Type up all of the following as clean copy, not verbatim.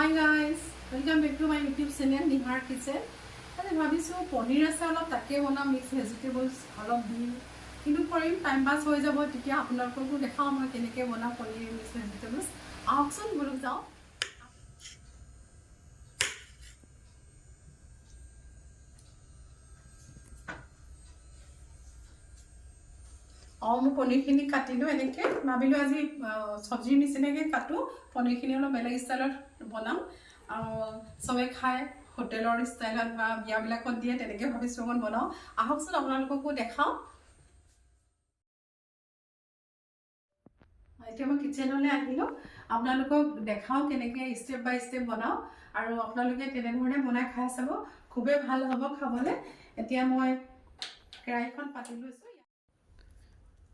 Hi guys, welcome back to my YouTube channel Nihar Kitchen. I ভাবিছো পনিৰ আছে অলপ তাকে বনাম মিক্স ভেজিটেবলছ অলপ দিম কিন্তু কৰিম টাইম পাস হৈ যাব তেতিয়া আপোনালোককো দেখাও মই কেনেকৈ বনাম পনিৰ মিক্স ভেজিটেবলছ আহকচোন বলক যাও মই পনিৰখিনি কাটিলো এনেকৈ ভাবিলো আজি সবজিৰ নিচিনাকৈ কাটো পনিৰখিনি অলপ বেলেগ ষ্টাইলত বনাম সবে খায় হোটেলৰ ষ্টাইলত বা বিয়াবিলাকত দিয়ে তেনেকৈ ভাবিছো অকণ বনাওঁ আহকচোন আপোনালোককো দেখাওঁ এতিয়া মই কিচেনলৈ আহিলোঁ আপোনালোকক দেখাওঁ কেনেকৈ ষ্টেপ বাই ষ্টেপ বনাওঁ আৰু আপোনালোকে তেনেধৰণে বনাই খাই চাব খুবেই ভাল হ'ব খাবলৈ এতিয়া মই কেৰাহীখন পাতি লৈছোঁ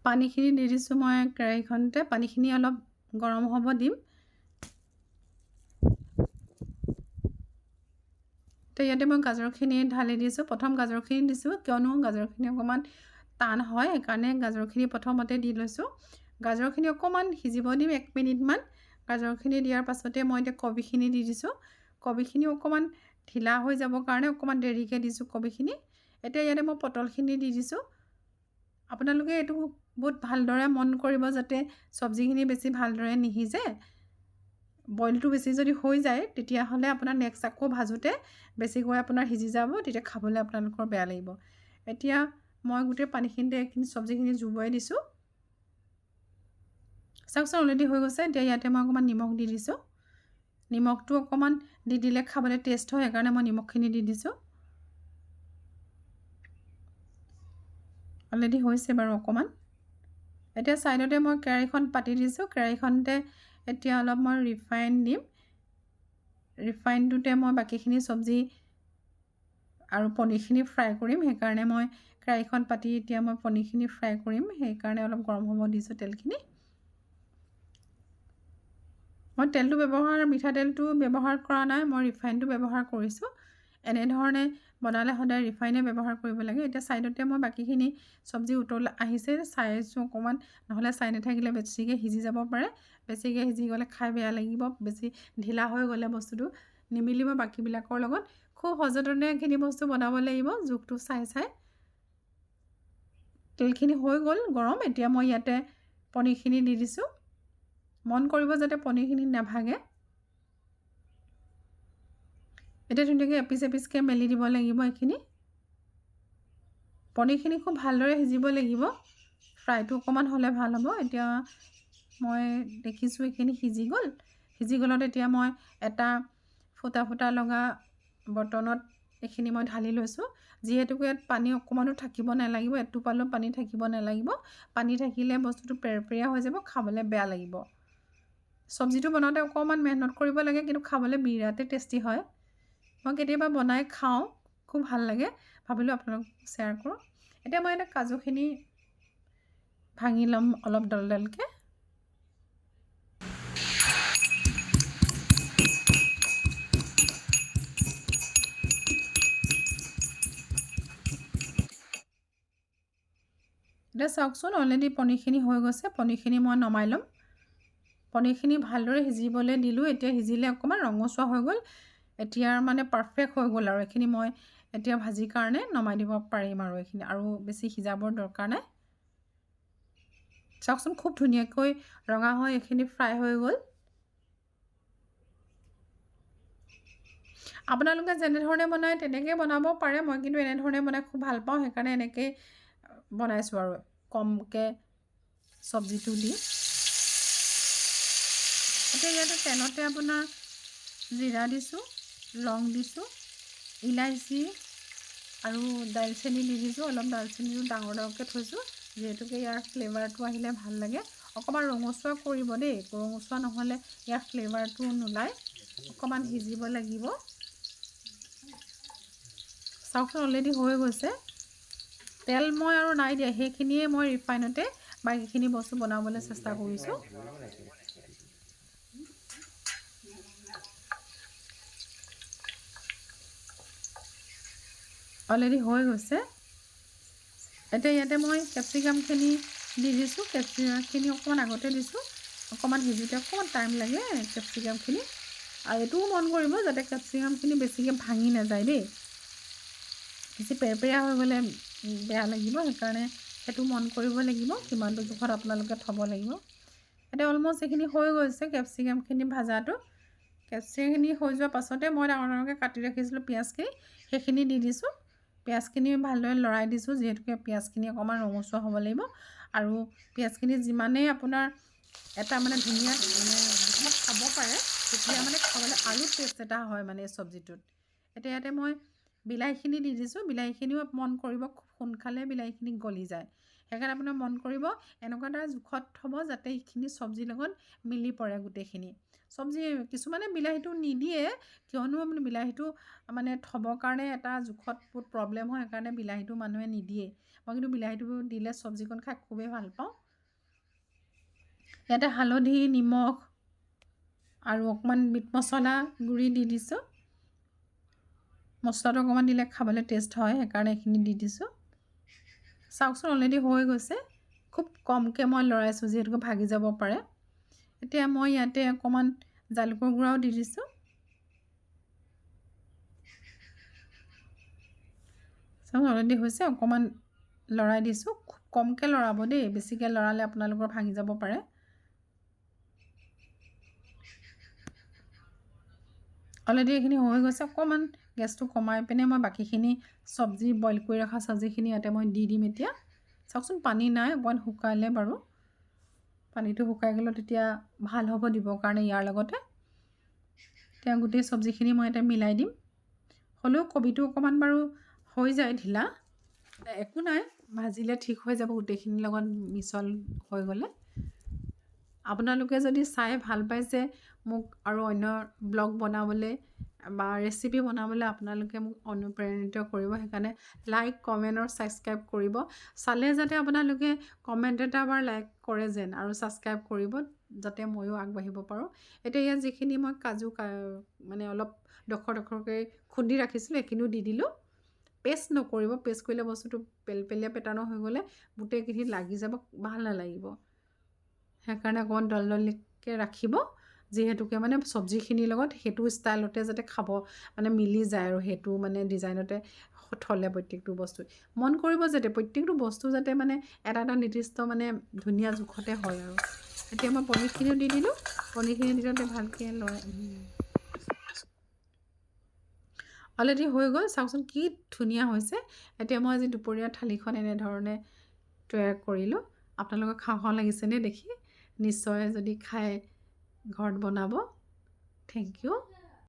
পানীখিনি দি দিছোঁ মই কেৰাহীখনতে পানীখিনি অলপ গৰম হ'ব দিম তো ইয়াতে মই গাজৰখিনি ঢালি দিছোঁ প্ৰথম গাজৰখিনি দিছোঁ কিয়নো গাজৰখিনি অকণমান টান হয় সেইকাৰণে গাজৰখিনি প্ৰথমতে দি লৈছোঁ গাজৰখিনি অকণমান সিজিব দিম 1 মিনিটমান গাজৰখিনি দিয়াৰ পাছতে মই এতিয়া কবিখিনি দি দিছোঁ কবিখিনি অকণমান ঢিলা হৈ যাবৰ কাৰণে অকণমান দেৰিকৈ দিছোঁ কবিখিনি এতিয়া ইয়াতে মই পটলখিনি দি দিছোঁ আপোনালোকে এইটো বহুত ভালদৰে মন কৰিব যাতে সবজিখিনি বেছি ভালদৰে নিহিজে বইলটো বেছি যদি হৈ যায় তেতিয়াহ'লে আপোনাৰ নেক্সট আকৌ ভাজোতে বেছিকৈ আপোনাৰ সিজি যাব তেতিয়া খাবলৈ আপোনালোকৰ বেয়া লাগিব এতিয়া মই গোটেই পানীখিনিতে এইখিনি সবজিখিনি জুবুৱাই দিছোঁ চাওকচোন অলৰেডি হৈ গৈছে এতিয়া ইয়াতে মই অকণমান নিমখ দি দিছোঁ নিমখটো অকণমান দি দিলে খাবলৈ টেষ্ট হয় সেইকাৰণে মই নিমখখিনি দি দিছোঁ অলৰেডি হৈছে বাৰু অকণমান এতিয়া সাইডতে মই কেৰাহীখন পাতি দিছোঁ কেৰাহীখনতে এতিয়া অলপ মই ৰিফাইন দিম ৰিফাইনটোতে মই বাকিখিনি সবজি আৰু পনিৰখিনি ফ্ৰাই কৰিম সেইকাৰণে মই কেৰাহীখন পাতি এতিয়া মই পনিৰখিনি ফ্ৰাই কৰিম সেইকাৰণে অলপ গৰম হ'ব দিছোঁ তেলখিনি মই তেলটো মিঠাতেলটো ব্যৱহাৰ কৰা নাই মই ৰিফাইনটো ব্যৱহাৰ কৰিছোঁ এনেধৰণে বনালে সদায় ৰিফাইনে ব্যৱহাৰ কৰিব লাগে এতিয়া সাইডতে মই বাকিখিনি সবজি উতল আহিছে চাইছোঁ অকণমান নহ'লে চাই নাথাকিলে বেছিকৈ সিজি যাব পাৰে বেছিকৈ সিজি গ'লে খাই বেয়া লাগিব বেছি ঢিলা হৈ গ'লে বস্তুটো নিমিলিব বাকিবিলাকৰ লগত খুব সযতনে এইখিনি বস্তু বনাব লাগিব জোখটো চাই তেলখিনি হৈ গ'ল গৰম এতিয়া মই ইয়াতে পনিৰখিনি দি দিছোঁ মন কৰিব যাতে পনিৰখিনি নাভাগে এটা ধুনীয়াকৈ এপিচকৈ মেলি দিব লাগিব এইখিনি পনিৰখিনি খুব ভালদৰে সিজিব লাগিব ফ্ৰাইটো অকণমান হ'লে ভাল হ'ব এতিয়া মই দেখিছোঁ এইখিনি সিজি গ'লত এতিয়া মই এটা ফুটা লগা বটনত এইখিনি মই ঢালি লৈছোঁ যিহেতুকে ইয়াত পানী অকণমানো থাকিব নালাগিব এটোপালো পানী থাকিব নালাগিব পানী থাকিলে বস্তুটো পেৰপেৰীয়া হৈ যাব খাবলৈ বেয়া লাগিব সবজিটো বনাওঁতে অকণমান মেহনত কৰিব লাগে কিন্তু খাবলৈ বিৰাটেই টেষ্টি হয় মই কেতিয়াবা বনাই খাওঁ খুব ভাল লাগে ভাবিলোঁ আপোনালোক শ্বেয়াৰ কৰোঁ এতিয়া মই এটা কাজুখিনি ভাঙি ল'ম অলপ দলদলকৈ এতিয়া চাওকচোন অলৰেডি পনিৰখিনি হৈ গৈছে পনিৰখিনি মই নমাই ল'ম পনিৰখিনি ভালদৰে সিজিবলৈ দিলোঁ এতিয়া সিজিলে অকণমান ৰঙচুৱা হৈ গ'ল এতিয়া মানে পাৰফেক্ট হৈ গ'ল আৰু এইখিনি মই এতিয়া ভাজিৰ কাৰণে নমাই দিব পাৰিম আৰু এইখিনি আৰু বেছি সিজাবৰ দৰকাৰ নাই চাওকচোন খুব ধুনীয়াকৈ ৰঙা হৈ এইখিনি ফ্ৰাই হৈ গ'ল আপোনালোকে যেনেধৰণে বনায় তেনেকৈ বনাব পাৰে মই কিন্তু এনেধৰণে বনাই খুব ভাল পাওঁ সেইকাৰণে এনেকৈ বনাইছোঁ আৰু কমকৈ সবজিটো দি এতিয়া ইয়াতে তেলতে আপোনাৰ জিৰা দিছোঁ লং দিছোঁ ইলাইচি আৰু দালচেনি দি দিছোঁ অলপ দালচেনিটো ডাঙৰকৈ থৈছোঁ যিহেতুকে ইয়াৰ ফ্লেভাৰটো আহিলে ভাল লাগে অকণমান ৰঙচুৱা কৰিব দেই ৰঙচুৱা নহ'লে ইয়াৰ ফ্লেভাৰটো নোলায় অকণমান সিজিব লাগিব চাওকচোন অলৰেডি হৈ গৈছে তেল মই আৰু নাই দিয়া সেইখিনিয়ে মই ৰিফাইনতে বাকীখিনি বস্তু বনাবলৈ চেষ্টা কৰিছোঁ অলৰেডি হৈ গৈছে এতিয়া ইয়াতে মই কেপচিকামখিনি দি দিছোঁ কেপচিকামখিনি অকণমান আগতে দিছোঁ অকণমান সিজোতে অকণমান টাইম লাগে কেপচিকামখিনি আৰু এইটোও মন কৰিব যাতে কেপচিকামখিনি বেছিকৈ ভাঙি নাযায় দেই, বেছি পেৰপেৰীয়া হৈ গ'লে বেয়া লাগিব, সেইকাৰণে সেইটো মন কৰিব লাগিব, কিমানটো জোখত আপোনালোকে থ'ব লাগিব। এতিয়া অলমষ্ট এইখিনি হৈ গৈছে কেপচিকামখিনি ভাজাটো। কেপচিকামখিনি হৈ যোৱাৰ পাছতে মই ডাঙৰ ডাঙৰকৈ কাটি ৰাখিছিলোঁ পিঁয়াজখিনি, সেইখিনি দি দিছোঁ। পিঁয়াজখিনি ভালদৰে লৰাই দিছোঁ, যিহেতুকে পিঁয়াজখিনি অকণমান ৰঙচুৱা হ'ব লাগিব। আৰু পিঁয়াজখিনি যিমানেই আপোনাৰ এটা মানে ধুনীয়া মানে খাব পাৰে, তেতিয়া মানে খাবলৈ আৰু টেষ্ট এটা হয় মানে এই চব্জিটোত। এতিয়া ইয়াতে মই বিলাহীখিনি দি দিছোঁ। বিলাহীখিনিও মন কৰিব খুব সোনকালে বিলাহীখিনি গলি যায়, সেইকাৰণে আপোনাৰ মন কৰিব এনেকুৱা এটা জোখত থ'ব যাতে এইখিনি চব্জিৰ লগত মিলি পৰে গোটেইখিনি চব্জি। কিছুমানে বিলাহীটো নিদিয়ে, কিয়নো মানে বিলাহীটো মানে থ'বৰ কাৰণে এটা জোখত বহুত প্ৰব্লেম হয়, সেইকাৰণে বিলাহীটো মানুহে নিদিয়ে। মই কিন্তু বিলাহীটো দিলে চব্জিকণ খাই খুবেই ভাল পাওঁ। ইয়াতে হালধি, নিমখ আৰু অকণমান মিট মছলা গুড়ি দি দিছোঁ। মছলাটো অকণমান দিলে খাবলৈ টেষ্ট হয়, সেইকাৰণে এইখিনি দি দিছোঁ। চাওকচোন অলৰেডি হৈ গৈছে। খুব কমকৈ মই লৰাইছোঁ, যিহেতুকে ভাগি যাব পাৰে। এতিয়া মই ইয়াতে অকণমান জালুকৰ গুড়াও দি দিছোঁ। চাওক অলৰেডি হৈছে, অকণমান লৰাই দিছোঁ। খুব কমকৈ লৰাব দেই, বেছিকৈ লৰালে আপোনালোকৰ ভাঙি যাব পাৰে। অলৰেডি এইখিনি হৈ গৈছে। অকণমান গেছটো কমাই পিনে মই বাকীখিনি চব্জি বইল কৰি ৰখা চব্জিখিনি ইয়াতে মই দি দিম এতিয়া। চাওকচোন পানী নাই, অকণমান শুকালে বাৰু। পানীটো শুকাই গ'লে তেতিয়া ভাল হ'ব দিবৰ কাৰণে ইয়াৰ লগতে। এতিয়া গোটেই চব্জিখিনি মই ইয়াতে মিলাই দিম। হ'লেও কবিটো অকণমান বাৰু হৈ যায় ঢিলা, একো নাই, ভাজিলে ঠিক হৈ যাব গোটেইখিনিৰ লগত মিছল হৈ গ'লে। আপোনালোকে যদি চাই ভাল পাইছে মোক আৰু অন্য ব্লগ বনাবলৈ বা ৰেচিপি বনাবলৈ, আপোনালোকে মোক অনুপ্ৰাণিত কৰিব। সেইকাৰণে লাইক, কমেণ্ট আৰু ছাবস্ক্ৰাইব কৰিব। চালে যাতে আপোনালোকে কমেণ্ট এটা বাৰ লাইক কৰে যেন, আৰু ছাবস্ক্ৰাইব কৰিব যাতে ময়ো আগবাঢ়িব পাৰোঁ। এতিয়া ইয়াত যিখিনি মই কাজু মানে অলপ ডখৰকৈ খুন্দি ৰাখিছিলোঁ, সেইখিনিও দি দিলোঁ। পেষ্ট নকৰিব, পেষ্ট কৰিলে বস্তুটো পেলপেলীয়া পেটাৰ্ণৰ হৈ গ'লে গোটেইখিনি লাগি যাব, ভাল নালাগিব। সেইকাৰণে অকণমান দলদলিকৈ ৰাখিব, যিহেতুকে মানে চব্জিখিনিৰ লগত সেইটো ষ্টাইলতে যাতে খাব মানে মিলি যায়, আৰু সেইটো মানে ডিজাইনতে থ'লে প্ৰত্যেকটো বস্তু মন কৰিব যাতে প্ৰত্যেকটো বস্তু যাতে মানে এটা এটা নিৰ্দিষ্ট মানে ধুনীয়া জোখতে হয়। আৰু এতিয়া মই পনীৰখিনিও দি দিলোঁ। পনীৰখিনি দিওঁতে ভালকৈ অলৰেডি হৈ গ'ল। চাওকচোন কি ধুনীয়া হৈছে। এতিয়া মই আজি দুপৰীয়া থালিখন এনেধৰণে তৈয়াৰ কৰিলোঁ। আপোনালোকক খাওঁ খাওঁ লাগিছেনে দেখি? নিশ্চয় যদি খাই ঘৰত বনাব। Thank U.